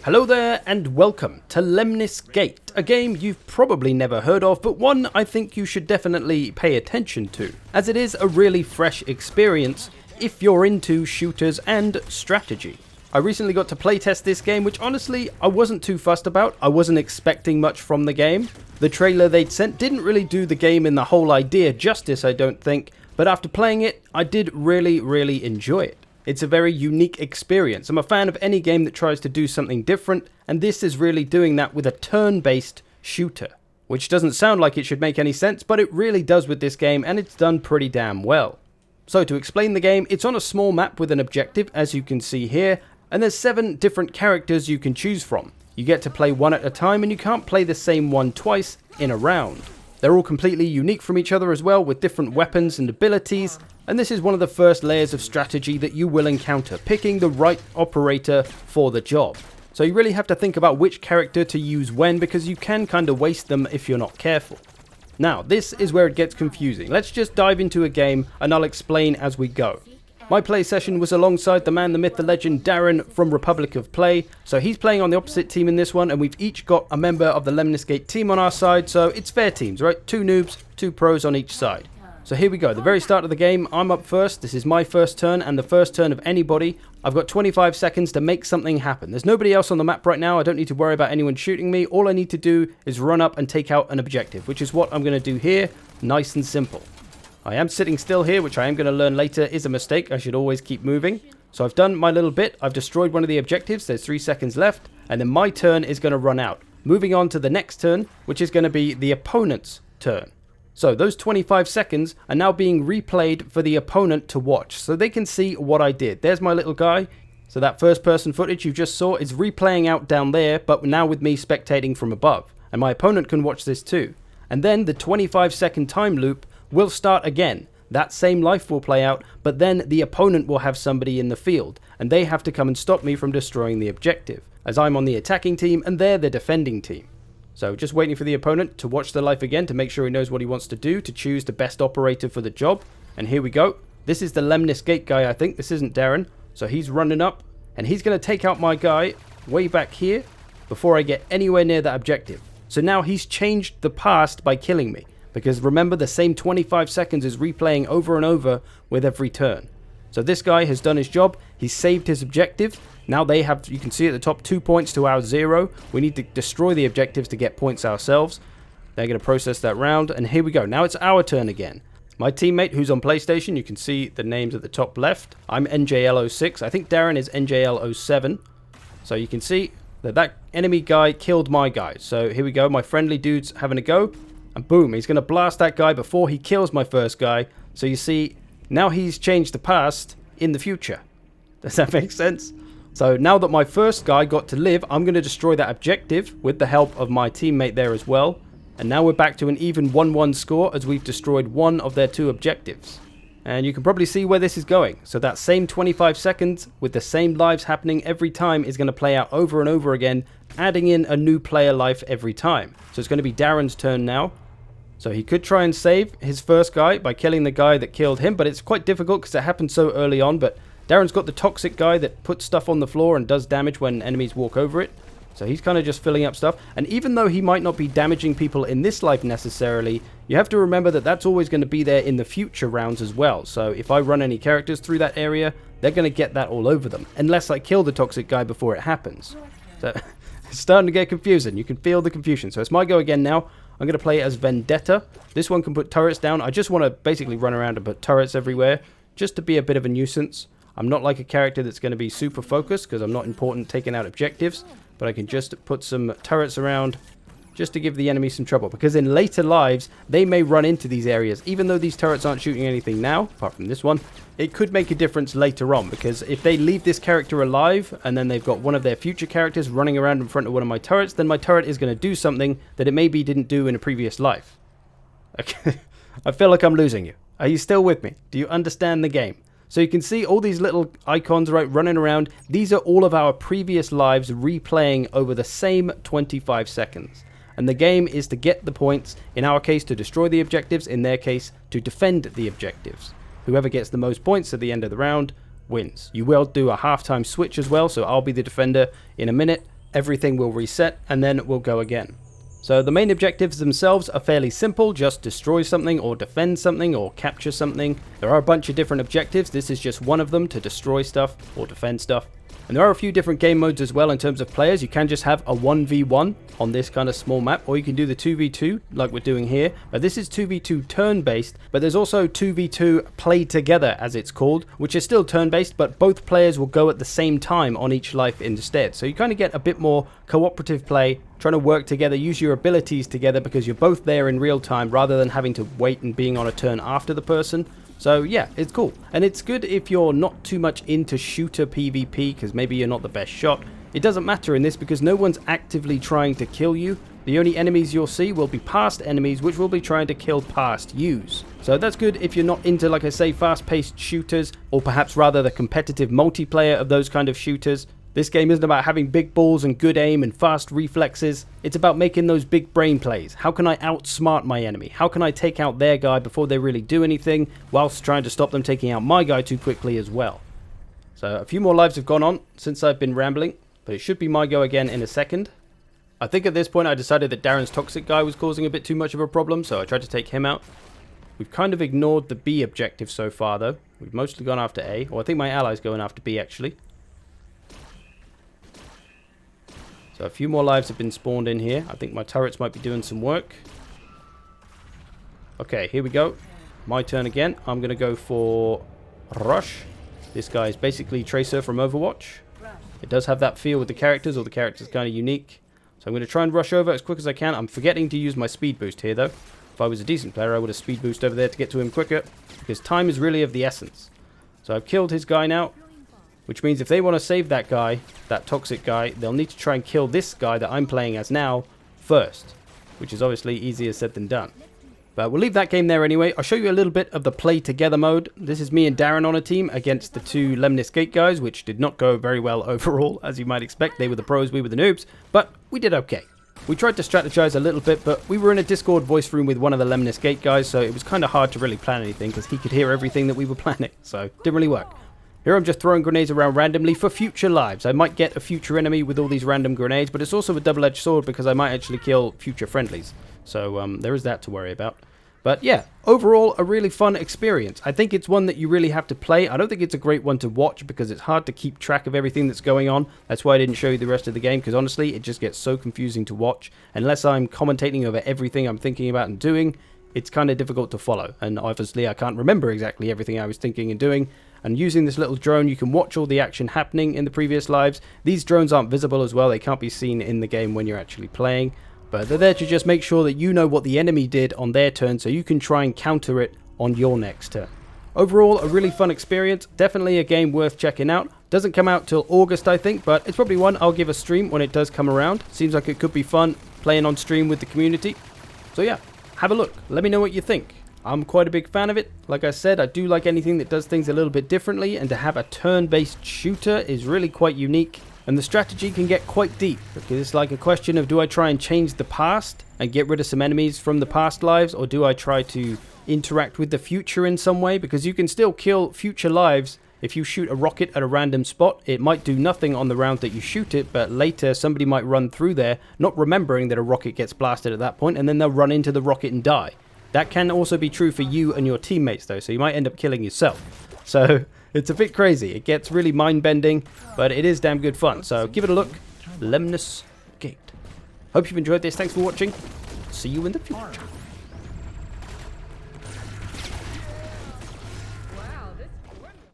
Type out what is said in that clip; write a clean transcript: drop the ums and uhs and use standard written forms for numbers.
Hello there and welcome to Lemnis Gate, a game you've probably never heard of, but one I think you should definitely pay attention to, as it is a really fresh experience if you're into shooters and strategy. I recently got to playtest this game, which honestly I wasn't too fussed about. I wasn't expecting much from the game. The trailer they'd sent didn't really do the game and the whole idea justice, I don't think, but after playing it, I did really enjoy it. It's a very unique experience. I'm a fan of any game that tries to do something different, and this is really doing that with a turn-based shooter. Which doesn't sound like it should make any sense, but it really does with this game, and it's done pretty damn well. So to explain the game, it's on a small map with an objective, as you can see here, and there's 7 different characters you can choose from. You get to play one at a time, and you can't play the same one twice in a round. They're all completely unique from each other as well, with different weapons and abilities, and this is one of the first layers of strategy that you will encounter, picking the right operator for the job. So you really have to think about which character to use when, because you can kind of waste them if you're not careful. Now, this is where it gets confusing. Let's just dive into a game and I'll explain as we go. My play session was alongside the man, the myth, the legend, Darren from Republic of Play. So he's playing on the opposite team in this one, and we've each got a member of the Lemnis Gate team on our side, so it's fair teams, right? 2 noobs, 2 pros on each side. So here we go, the very start of the game, I'm up first. This is my first turn and the first turn of anybody. I've got 25 seconds to make something happen. There's nobody else on the map right now. I don't need to worry about anyone shooting me. All I need to do is run up and take out an objective, which is what I'm going to do here. Nice and simple. I am sitting still here, which I am going to learn later is a mistake. I should always keep moving. So I've done my little bit. I've destroyed one of the objectives. There's 3 seconds left. And then my turn is going to run out. Moving on to the next turn, which is going to be the opponent's turn. So those 25 seconds are now being replayed for the opponent to watch, so they can see what I did. There's my little guy. So that first person footage you just saw is replaying out down there, but now with me spectating from above. And my opponent can watch this too. And then the 25-second time loop will start again. That same life will play out, but then the opponent will have somebody in the field, and they have to come and stop me from destroying the objective, as I'm on the attacking team and they're the defending team. So just waiting for the opponent to watch the life again to make sure he knows what he wants to do to choose the best operator for the job. And here we go. This is the Lemnis Gate guy, I think. This isn't Darren. So he's running up and he's going to take out my guy way back here before I get anywhere near that objective. So now he's changed the past by killing me, because remember, the same 25 seconds is replaying over and over with every turn. So this guy has done his job. He's saved his objective. Now they have, you can see at the top, 2 points to our 0. We need to destroy the objectives to get points ourselves. They're going to process that round. And here we go. Now it's our turn again. My teammate, who's on PlayStation, you can see the names at the top left. I'm NJL06. I think Darren is NJL07. So you can see that that enemy guy killed my guy. So here we go. My friendly dude's having a go. And boom, he's going to blast that guy before he kills my first guy. So you see, now he's changed the past in the future. Does that make sense? So now that my first guy got to live, I'm going to destroy that objective with the help of my teammate there as well. And now we're back to an even 1-1 score, as we've destroyed one of their 2 objectives. And you can probably see where this is going. So that same 25 seconds with the same lives happening every time is going to play out over and over again, adding in a new player life every time. So it's going to be Darren's turn now. So he could try and save his first guy by killing the guy that killed him, but it's quite difficult because it happened so early on. But Darren's got the toxic guy that puts stuff on the floor and does damage when enemies walk over it. So he's kind of just filling up stuff. And even though he might not be damaging people in this life necessarily, you have to remember that that's always going to be there in the future rounds as well. So if I run any characters through that area, they're going to get that all over them, unless I kill the toxic guy before it happens. So it's starting to get confusing. You can feel the confusion. So it's my go again now. I'm going to play as Vendetta. This one can put turrets down. I just want to basically run around and put turrets everywhere, just to be a bit of a nuisance. I'm not like a character that's going to be super focused, because I'm not important taking out objectives, but I can just put some turrets around just to give the enemy some trouble, because in later lives they may run into these areas. Even though these turrets aren't shooting anything now, apart from this one, it could make a difference later on, because if they leave this character alive and then they've got one of their future characters running around in front of one of my turrets, then my turret is going to do something that it maybe didn't do in a previous life. Okay. I feel like I'm losing you. Are you still with me? Do you understand the game? So you can see all these little icons, right, running around. These are all of our previous lives replaying over the same 25 seconds. And the game is to get the points, in our case to destroy the objectives, in their case to defend the objectives. Whoever gets the most points at the end of the round wins. You will do a halftime switch as well, so I'll be the defender in a minute, everything will reset and then we'll go again. So the main objectives themselves are fairly simple, just destroy something or defend something or capture something. There are a bunch of different objectives, this is just one of them, to destroy stuff or defend stuff. And there are a few different game modes as well in terms of players. You can just have a 1v1 on this kind of small map, or you can do the 2v2 like we're doing here. But this is 2v2 turn-based, but there's also 2v2 play together as it's called, which is still turn-based, but both players will go at the same time on each life instead. So you kind of get a bit more cooperative play, trying to work together, use your abilities together because you're both there in real time rather than having to wait and being on a turn after the person. So yeah, it's cool. And it's good if you're not too much into shooter PvP because maybe you're not the best shot. It doesn't matter in this because no one's actively trying to kill you. The only enemies you'll see will be past enemies which will be trying to kill past yous. So that's good if you're not into, like I say, fast-paced shooters, or perhaps rather the competitive multiplayer of those kind of shooters. This game isn't about having big balls and good aim and fast reflexes. It's about making those big brain plays. How can I outsmart my enemy? How can I take out their guy before they really do anything, whilst trying to stop them taking out my guy too quickly as well? So a few more lives have gone on since I've been rambling, but it should be my go again in a second. I think at this point I decided that Darren's toxic guy was causing a bit too much of a problem, so I tried to take him out. We've kind of ignored the B objective so far though. We've mostly gone after A, or I think my ally's going after B actually. So a few more lives have been spawned in here. I think my turrets might be doing some work. Okay, here we go. My turn again. I'm going to go for Rush. This guy is basically Tracer from Overwatch. It does have that feel with the characters, or the character's kind of unique. So I'm going to try and rush over as quick as I can. I'm forgetting to use my speed boost here though. If I was a decent player, I would have speed boost over there to get to him quicker, because time is really of the essence. So I've killed his guy now. Which means if they want to save that guy, that toxic guy, they'll need to try and kill this guy that I'm playing as now first. Which is obviously easier said than done. But we'll leave that game there anyway. I'll show you a little bit of the play together mode. This is me and Darren on a team against the two Lemnis Gate guys, which did not go very well overall, as you might expect. They were the pros, we were the noobs. But we did okay. We tried to strategize a little bit, but we were in a Discord voice room with one of the Lemnis Gate guys, so it was kind of hard to really plan anything because he could hear everything that we were planning. So it didn't really work. Here I'm just throwing grenades around randomly for future lives. I might get a future enemy with all these random grenades, but it's also a double-edged sword because I might actually kill future friendlies. So there is that to worry about. But yeah, overall a really fun experience. I think it's one that you really have to play. I don't think it's a great one to watch because it's hard to keep track of everything that's going on. That's why I didn't show you the rest of the game, because honestly it just gets so confusing to watch. Unless I'm commentating over everything I'm thinking about and doing, it's kind of difficult to follow. And obviously I can't remember exactly everything I was thinking and doing. And using this little drone, you can watch all the action happening in the previous lives. These drones aren't visible as well. They can't be seen in the game when you're actually playing. But they're there to just make sure that you know what the enemy did on their turn, so you can try and counter it on your next turn. Overall, a really fun experience. Definitely a game worth checking out. Doesn't come out till August, I think, but it's probably one I'll give a stream when it does come around. Seems like it could be fun playing on stream with the community. So yeah, have a look. Let me know what you think. I'm quite a big fan of it. Like I said, I do like anything that does things a little bit differently, and to have a turn-based shooter is really quite unique. And the strategy can get quite deep, because it's like a question of, do I try and change the past and get rid of some enemies from the past lives, or do I try to interact with the future in some way? Because you can still kill future lives. If you shoot a rocket at a random spot, it might do nothing on the round that you shoot it, but later somebody might run through there, not remembering that a rocket gets blasted at that point, and then they'll run into the rocket and die. That can also be true for you and your teammates though, so you might end up killing yourself. So it's a bit crazy. It gets really mind-bending, but it is damn good fun. So give it a look. Lemnis Gate. Hope you've enjoyed this. Thanks for watching. See you in the future.